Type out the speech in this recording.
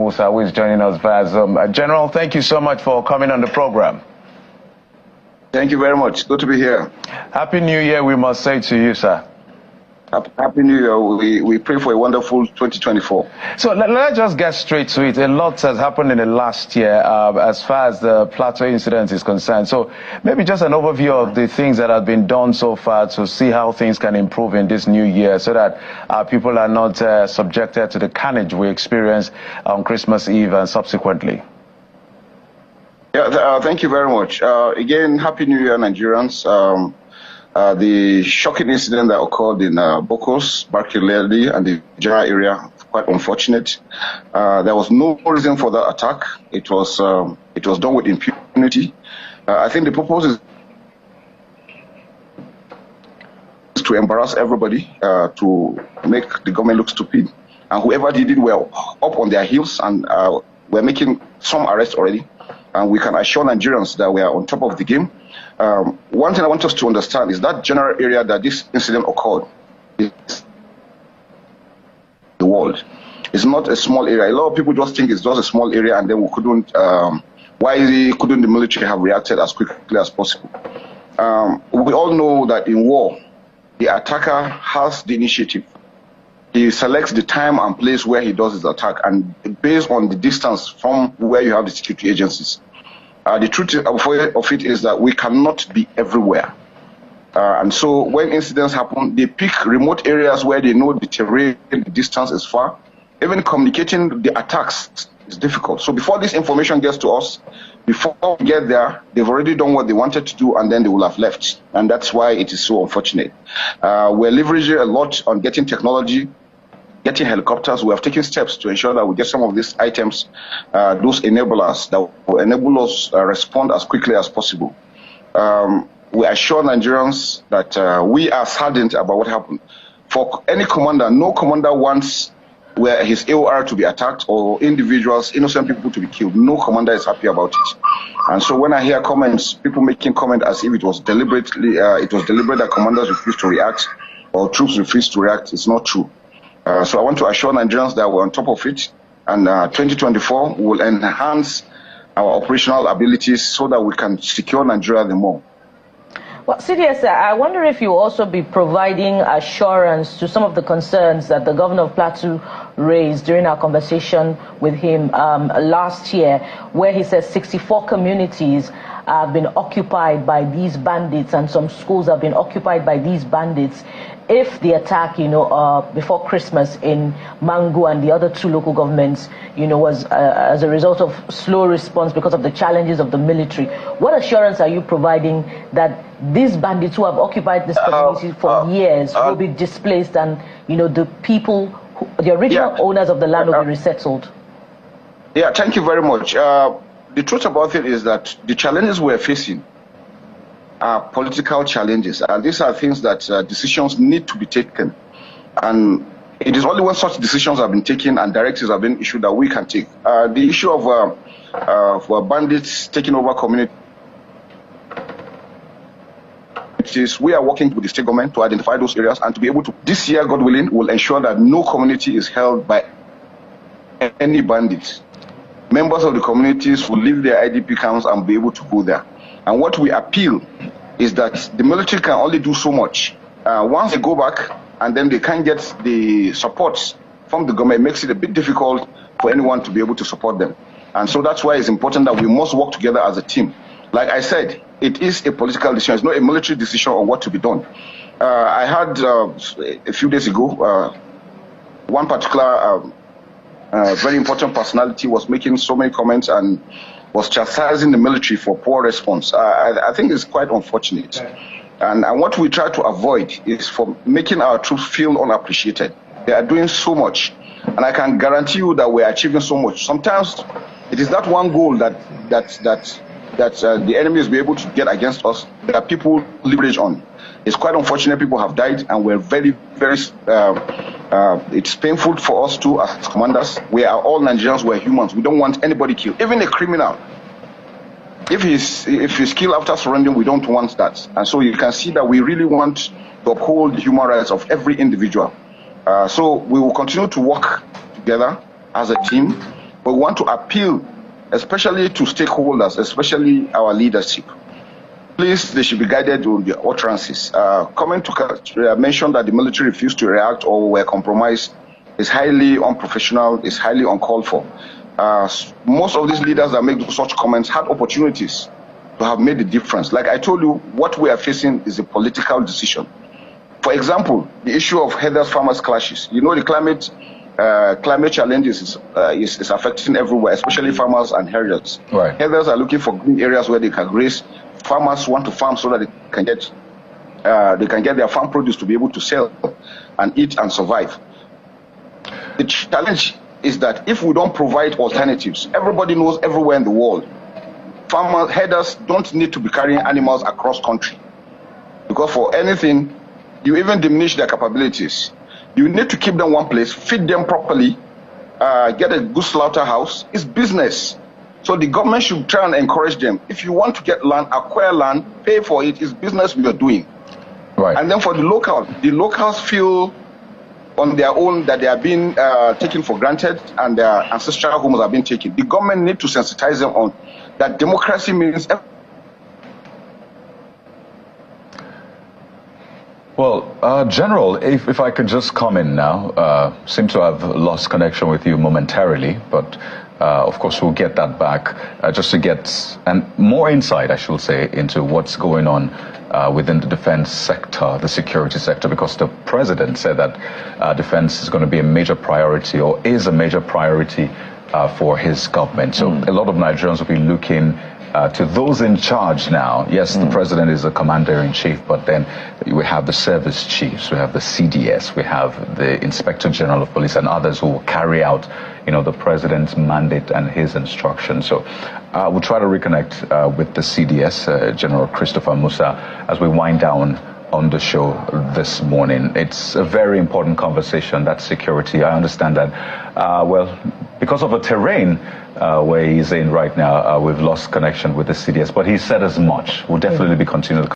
Musa, who is joining us via Zoom. General, thank you so much for coming on the program. Thank you very much. Good to be here. Happy New Year, we must say to you, sir. Happy New Year. We pray for a wonderful 2024. So let's just get straight to it. A lot has happened in the last year as far as the Plateau incident is concerned. So maybe just an overview of the things that have been done so far to see how things can improve in this new year so that people are not subjected to the carnage we experienced on Christmas Eve and subsequently. Yeah, thank you very much. Again, Happy New Year, Nigerians. The shocking incident that occurred in Bokos, Barkelele, and the Jara area, quite unfortunate. There was no reason for that attack. It was done with impunity. I think the purpose is to embarrass everybody, to make the government look stupid. And whoever did it were up on their heels, and we're making some arrests already. And we can assure Nigerians that we are on top of the game. One thing I want us to understand is that general area that this incident occurred is the world. It's not a small area. A lot of people just think it's just a small area, and then we couldn't. Why couldn't the military have reacted as quickly as possible? We all know that in war, the attacker has the initiative. He selects the time and place where he does his attack, and based on the distance from where you have the security agencies. The truth of it is that we cannot be everywhere. And so when incidents happen, they pick remote areas where they know the terrain, the distance is far. Even communicating the attacks is difficult. So before this information gets to us, before we get there, they've already done what they wanted to do, and then they will have left. And that's why it is so unfortunate. We're leveraging a lot on getting technology, getting helicopters. We have taken steps to ensure that we get some of these items, those enablers that will enable us respond as quickly as possible. We assure Nigerians that we are saddened about what happened. For any commander, no commander wants where his AOR to be attacked or individuals, innocent people to be killed. No commander is happy about it. And so when I hear comments, people making comment as if it was deliberate that commanders refused to react or troops refused to react, it's not true. So I want to assure Nigerians that we're on top of it, and 2024 will enhance our operational abilities so that we can secure Nigeria the more. Well, CDS, I wonder if you will also be providing assurance to some of the concerns that the governor of Plateau raised during our conversation with him last year, where he says 64 communities have been occupied by these bandits and some schools have been occupied by these bandits. If the attack, before Christmas in Mangu and the other two local governments, was as a result of slow response because of the challenges of the military, what assurance are you providing that these bandits who have occupied this community for years will be displaced and, the people, the original owners of the land will be resettled? Yeah, thank you very much. The truth about it is that the challenges we're facing are political challenges, and these are things that decisions need to be taken, and it is only when such decisions have been taken and directives have been issued that we can take. The issue of bandits taking over communities, we are working with the state government to identify those areas and to be able to, this year, God willing, will ensure that no community is held by any bandits. Members of the communities will leave their IDP camps and be able to go there. And what we appeal is that the military can only do so much. Once they go back and then they can't get the support from the government, it makes it a bit difficult for anyone to be able to support them. And so that's why it's important that we must work together as a team. Like I said, it is a political decision. It's not a military decision on what to be done. I had a few days ago, one particular very important personality was making so many comments and was chastising the military for poor response. I think it's quite unfortunate. And what we try to avoid is for making our troops feel unappreciated. They are doing so much, and I can guarantee you that we're achieving so much. Sometimes it is that one goal that the enemies will be able to get against us that people leverage on. It's quite unfortunate people have died, and we're very, very, it's painful for us too as commanders. We are all Nigerians, we're humans. We don't want anybody killed, even a criminal. If he's killed after surrendering, we don't want that. And so you can see that we really want to uphold the human rights of every individual. So we will continue to work together as a team. But we want to appeal, especially to stakeholders, especially our leadership. Please, they should be guided on their utterances. Comment to mention that the military refused to react or were compromised is highly unprofessional, is highly uncalled for. Most of these leaders that make such comments had opportunities to have made a difference. Like I told you, what we are facing is a political decision. For example, the issue of herders-farmers clashes. You know, the climate challenges is affecting everywhere, especially farmers and herders. Right. Herders are looking for green areas where they can graze. Farmers want to farm so that they can get their farm produce to be able to sell and eat and survive. The challenge is that if we don't provide alternatives, everybody knows everywhere in the world, herders don't need to be carrying animals across country, because for anything, you even diminish their capabilities. You need to keep them one place, feed them properly, get a good slaughterhouse. It's business. So the government should try and encourage them. If you want to get land, acquire land, pay for it. It's business we are doing. Right. And then for the locals feel on their own that they are being taken for granted and their ancestral homes are being taken. The government need to sensitize them on that democracy means. Well, General, if I could just come in now, seem to have lost connection with you momentarily, but of course we'll get that back just to get more insight, I should say, into what's going on within the defense sector, the security sector, because the president said that defense is going to be a major priority, or is a major priority for his government. So a lot of Nigerians will be looking to those in charge now. Yes, the president is the commander-in-chief, but then we have the service chiefs, we have the CDS, we have the Inspector General of Police and others who will carry out, the president's mandate and his instructions. So we'll try to reconnect with the CDS, General Christopher Musa, as we wind down on the show this morning. It's a very important conversation, that security. I understand that, well, because of the terrain where he's in right now, we've lost connection with the CDS, but he said as much. We'll definitely be continuing.